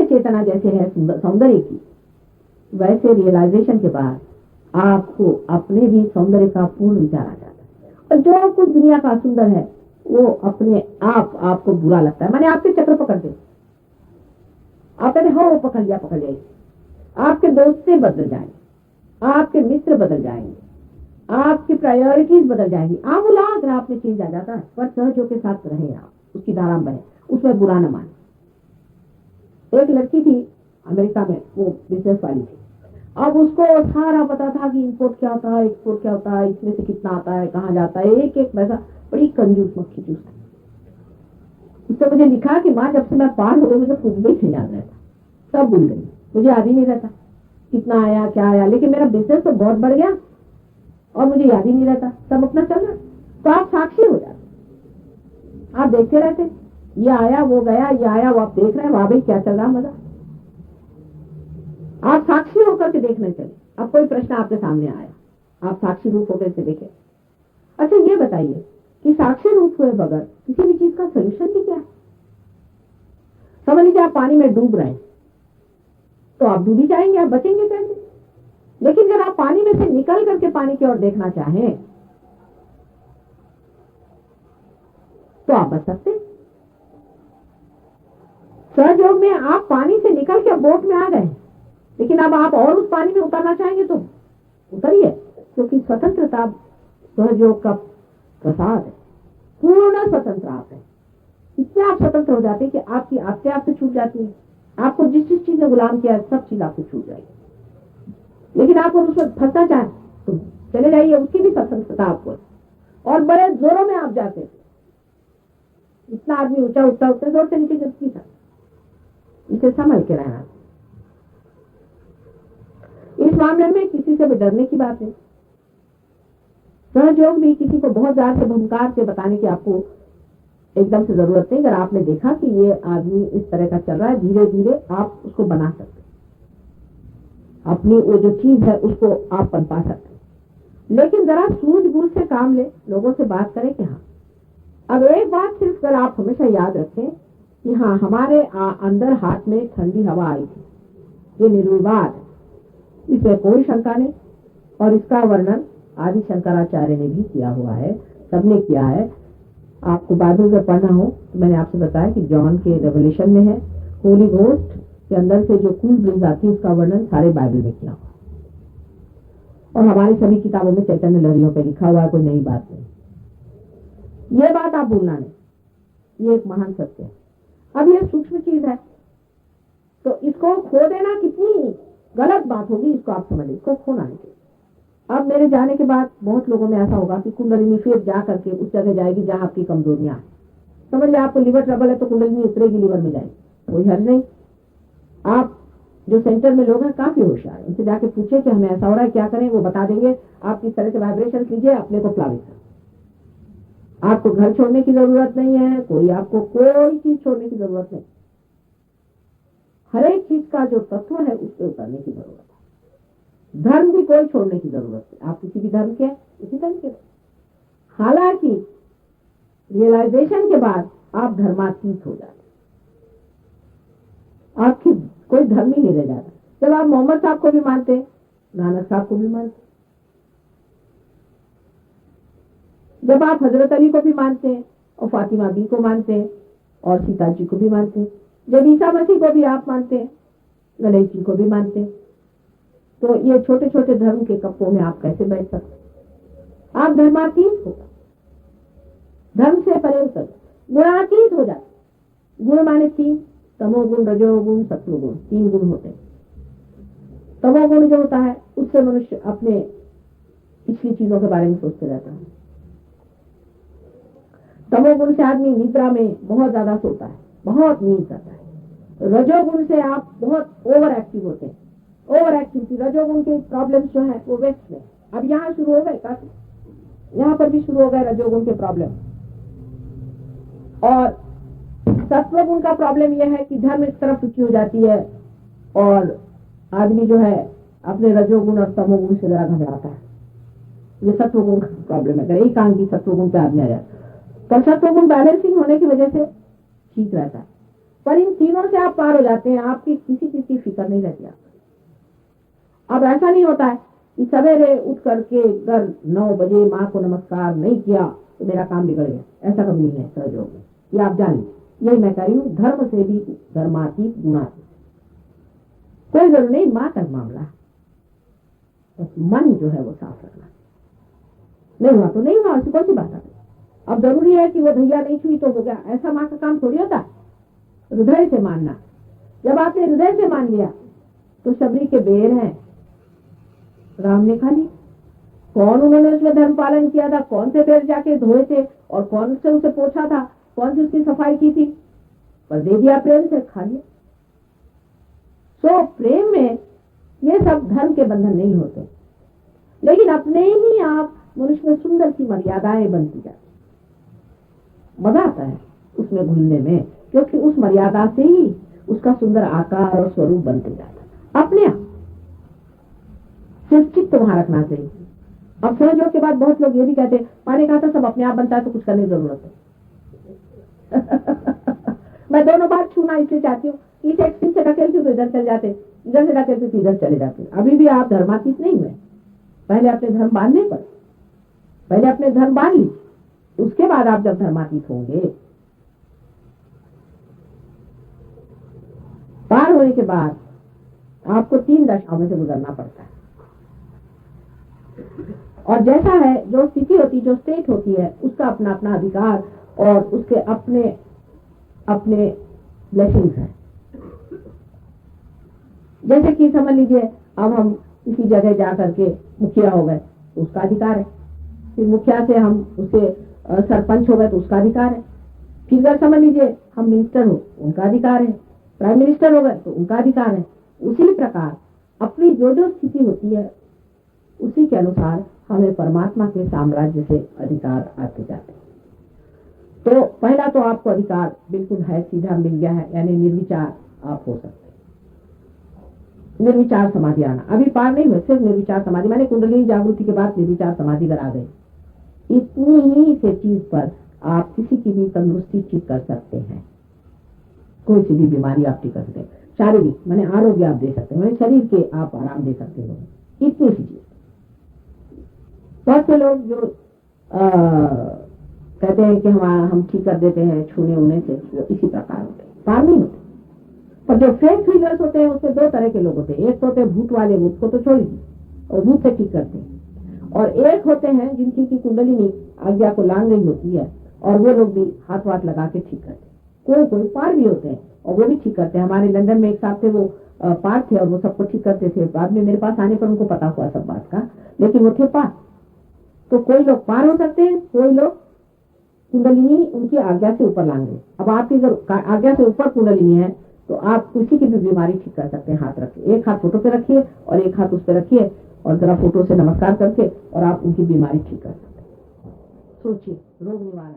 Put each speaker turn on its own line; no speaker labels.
चेतना जैसे है सौंदर्य की, वैसे रियलाइजेशन के बाद आपको अपने भी सौंदर्य का पूर्ण विचार आ जाता है। और जो कुछ दुनिया का सुंदर है वो अपने आप आपको बुरा लगता है। मैंने आपके चक्र पकड़ते, आप कहते हो वो पकड़ लिया, पकड़ लिया। आपके दोस्तें बदल जाएंगे, आपके मित्र बदल जाएंगे, आपकी प्रायोरिटीज बदल जाएंगी। आप बुला अगर आप में चेंज आ जाता है, पर सहजों के साथ रहे, आप उसकी धारा में बने, उसमें बुरा न माने। एक लड़की थी अमेरिका में, वो बिजनेस वाली थी। अब उसको सारा पता था कि इंपोर्ट क्या होता है, एक्सपोर्ट क्या होता है, इसमें से कितना आता है, कहाँ जाता है, एक एक पैसा। बड़ी कंजूस मक्खी चूस थी। उसने मुझे लिखा कि माँ जब से मैं पार हो गई मुझे कुछ भी नहीं याद रहता, सब भूल गई, मुझे याद ही नहीं रहता कितना आया क्या आया, लेकिन मेरा बिजनेस तो बहुत बढ़ गया और मुझे याद ही नहीं रहता, सब अपना चल रहा। तो आप साक्षी हो जाते, आप देखते रहते, ये आया वो गया, ये आया वो, आप देख रहे हैं वहां भाई क्या चल रहा मजा। आप साक्षी होकर के देखने चले। अब कोई प्रश्न आपके सामने आया, आप साक्षी रूप होकर से देखे। अच्छा ये बताइए कि साक्षी रूप हुए बगैर किसी भी चीज का सोल्यूशन भी क्या है? समझ लीजिए आप पानी में डूब रहे हैं, तो आप डूब ही जाएंगे, आप बचेंगे कैसे? लेकिन अगर आप पानी में से निकल करके पानी की ओर देखना चाहें तो आप बच सकते हैं। सहयोग में आप पानी से निकल के बोट में आ गए, लेकिन अब आप और उस पानी में उतरना चाहेंगे तो उतरिए, क्योंकि स्वतंत्रता सहयोग का प्रसाद है, पूर्ण स्वतंत्र आप है। इससे आप स्वतंत्र हो जाते हैं कि आपकी आपसे आपसे छूट जाती है। आपको जिस जिस चीज ने गुलाम किया है सब चीज आपको छूट जाएगी। लेकिन आप उसमें फंसना चाहें तो चले जाइए, उसकी भी स्वतंत्रता आपको। और बड़े जोरों में आप जाते हैं, इतना आदमी ऊंचा उठता उठते जोर से नीचे गिरती था। इसे संभल के रहना। इस मामले में किसी से भी डरने की बात नहीं। सहयोग भी किसी को बहुत ज्यादा से भूमिकार से बताने की आपको एकदम से जरूरत नहीं। अगर आपने देखा कि ये आदमी इस तरह का चल रहा है, धीरे धीरे आप उसको बना सकते, अपनी वो जो चीज है उसको आप पनपा सकते। लेकिन जरा सूझबूझ से काम ले, लोगों से बात करें कि हाँ। अब एक बात सिर्फ अगर आप हमेशा याद रखें कि हाँ हमारे अंदर हाथ में ठंडी हवा आई थी, ये निर्विवाद है, इसमें कोई शंका नहीं। और इसका वर्णन आदि शंकराचार्य ने भी किया हुआ है, सबने किया है। आपको बाइबल में पढ़ना हो तो मैंने आपसे बताया कि जॉन के रेवलेशन में है, होली घोस्ट के अंदर से जो कूल ब्रिज आती है उसका वर्णन सारे बाइबल में किया हुआ, और हमारी सभी किताबों में चैतन्य लहरियों पे लिखा हुआ है, कोई नई बात नहीं। ये बात आप भूलना नहीं, ये एक महान सत्य है। अब ये सूक्ष्म चीज है, तो इसको खो देना कितनी गलत बात होगी, इसको आप समझिए, इसको खोना नहीं चाहिए। अब मेरे जाने के बाद बहुत लोगों में ऐसा होगा कि कुंडलिनी फिर जा करके उस जगह जाएगी जहां आपकी कमजोरियां हैं। समझ लिया आपको लिवर ट्रबल है तो कुंडलिनी उतरेगी, लिवर में जाएगी, कोई हर्ज नहीं। आप जो सेंटर में लोग हैं काफी होशियार, उनसे जाके पूछे कि हमें ऐसा हो रहा है क्या करें, वो बता देंगे। आप किस तरह से वाइब्रेशन लीजिए, अपने को प्लावित कर। आपको घर छोड़ने की जरूरत नहीं है, कोई आपको कोई चीज छोड़ने की जरूरत नहीं। हर एक चीज का जो तत्व है उस पर उतरने की जरूरत है। धर्म भी कोई छोड़ने की जरूरत है, आप किसी भी धर्म के उसी धर्म के। हालांकि रियलाइजेशन के बाद आप धर्मातीत हो जाते, आपकी कोई धर्म ही नहीं रह जाता। जब आप मोहम्मद साहब को भी मानते, नानक साहब को भी मानते, जब आप हजरत अली को भी मानते हैं और फातिमा बी को मानते हैं और सीता जी को भी मानते हैं, जब ईसा मसीह को भी आप मानते हैं, गणेश जी को भी मानते हैं, तो ये छोटे छोटे धर्म के कप्पों में आप कैसे बैठ सकते? आप धर्मातीत हो, धर्म से परे उतर, गुणातीत हो जाते। गुण माने तीन, तमोगुण, रजोगुण, सत्वगुण, तीन गुण होते हैं। तमोगुण जो होता है उससे मनुष्य अपने पिछली चीजों के बारे में सोचते रहता है। तमोगुण से आदमी निद्रा में बहुत ज्यादा सोता है, बहुत नींद करता है। रजोगुण से आप बहुत ओवर एक्टिव होते हैं, ओवर एक्टिविटी। रजोगुण के प्रॉब्लम्स जो है वो वेस्ट में, अब यहाँ शुरू हो गए, काफी यहाँ पर भी शुरू हो गए रजोगुण के प्रॉब्लम। और सत्वगुण का प्रॉब्लम यह है कि धर्म इस तरफ रुचि हो जाती है और आदमी जो है अपने रजोगुण और तमोगुण से जरा घबराता है। ये सत्वगुण का प्रॉब्लम है। अगर एक आंख की सत्वगुण पे आदमी आ जाए तो सत्वगुण बैलेंसिंग होने की वजह से ठीक रहता है, पर इन तीनों से आप पार हो जाते हैं, आपकी किसी चीज की फिक्र नहीं रहती आपको। अब ऐसा नहीं होता है कि सवेरे उठ करके अगर 9 बजे माँ को नमस्कार नहीं किया तो मेरा काम बिगड़ गया, ऐसा कभी नहीं है सहयोग में। ये आप जान लीजिए, यही मैं कह रही हूँ, धर्म से भी धर्मातीत गुणातीत, कोई जरूर नहीं, माँ का मामला है, बस मन जो है वो साफ रखना। नहीं हुआ तो नहीं हुआ, ऐसी कौन सी बात है। अब जरूरी है कि वो भैया नहीं छुई तो हो गया, ऐसा माँ का काम थोड़ी होता है। हृदय से मानना, जब आपने हृदय से मान लिया तो शबरी के बेर हैं, राम ने खा ली। कौन उन्होंने उसमें धर्म पालन किया था, कौन से बेर जाके धोए थे और कौन से उसे पोछा था, कौन सी उसकी सफाई की थी, पर दे दिया प्रेम से, खा लिया। सो प्रेम में ये सब धर्म के बंधन नहीं होते, लेकिन अपने ही आप मनुष्य में सुंदर सी मर्यादाएं बनती जाती, मजा आता है उसमें घुलने में, क्योंकि उस मर्यादा से ही उसका सुंदर आकार और स्वरूप बनते जाता है अपने आप। सिर्फ चित्त वहां रखना चाहिए। अब सहयोग के बाद बहुत लोग ये भी कहते हैं पानी का तो सब अपने आप बनता है तो कुछ करने की जरूरत है। मैं दोनों बार छूना इसलिए चाहती हूँ, इस एक्सिस से ढकेलती हूँ तो इधर चले जाते, इधर से ढकेलती तो इधर चले जाते। अभी भी आप धर्मातीत नहीं हुए। पहले अपने धर्म बांधने पर, पहले अपने धर्म बांध लीजिए, उसके बाद आप जब धर्मातीत होंगे, पार होने के बाद आपको 3 दशाओं में से गुजरना पड़ता है। और जैसा है, जो स्थिति होती, जो स्टेट होती है, उसका अपना अपना अधिकार और उसके अपने अपने ब्लेसिंग्स हैं। जैसे कि समझ लीजिए अब हम किसी जगह जा करके मुखिया हो गए तो उसका अधिकार है, फिर मुखिया से हम उसे सरपंच हो गए तो उसका अधिकार है, फिर अगर समझ लीजिए हम मिनिस्टर हो उनका अधिकार है, प्राइम मिनिस्टर हो गए तो उनका अधिकार है। उसी प्रकार अपनी जो जो स्थिति होती है उसी के अनुसार हमें परमात्मा के साम्राज्य से अधिकार आते जाते हैं। तो पहला तो आपको अधिकार बिल्कुल है, सीधा मिल गया है, यानी निर्विचार आप हो सकते हैं। निर्विचार समाधि आना, अभी पार नहीं हुए, सिर्फ निर्विचार समाधि, मैंने कुंडली जागृति के बाद निर्विचार समाधि अगर आ गई, इतनी ही से चीज पर आप किसी की भी तंदुरुस्ती ठीक कर सकते हैं, कोई सी भी बीमारी आप ठीक कर सकते हैं, शारीरिक मैंने आरोग्य आप दे सकते हैं, मैंने शरीर के आप आराम दे सकते हो, इतनी सी चीज। बहुत से लोग जो कहते हैं कि हम ठीक कर देते हैं छूने उने से, इसी प्रकार होते हैं, पार नहीं होते। पर जो फेक हीलर्स होते हैं उसमें 2 तरह के लोग होते हैं, एक होते हैं भूत वाले, भूत को तो छोड़ दीजिए और भूत से ठीक करते हैं, और एक होते हैं जिनकी की कुंडलिनी आज्ञा को लांग गई होती है और वो लोग भी हाथ वाथ लगा के ठीक करते हैं। कोई कोई पार भी होते हैं और वो भी ठीक करते हैं। हमारे लंदन में एक साहब थे, वो पार थे और वो सबको ठीक करते थे। बाद में मेरे पास आने पर उनको पता हुआ सब बात का, लेकिन वो थे पार। तो कोई लोग पार हो सकते हैं, कोई लोग कुंडलिनी उनकी आज्ञा से ऊपर लाएंगे। अब आपकी अगर आज्ञा से ऊपर कुंडलिनी है तो आप किसी की भी बीमारी ठीक कर सकते हैं। हाथ रखिए, एक हाथ फोटो पे रखिए और एक हाथ उस पे रखिए और जरा फोटो से नमस्कार करके और आप उनकी बीमारी ठीक कर सकते हैं। सोचिए, रोग निवारण।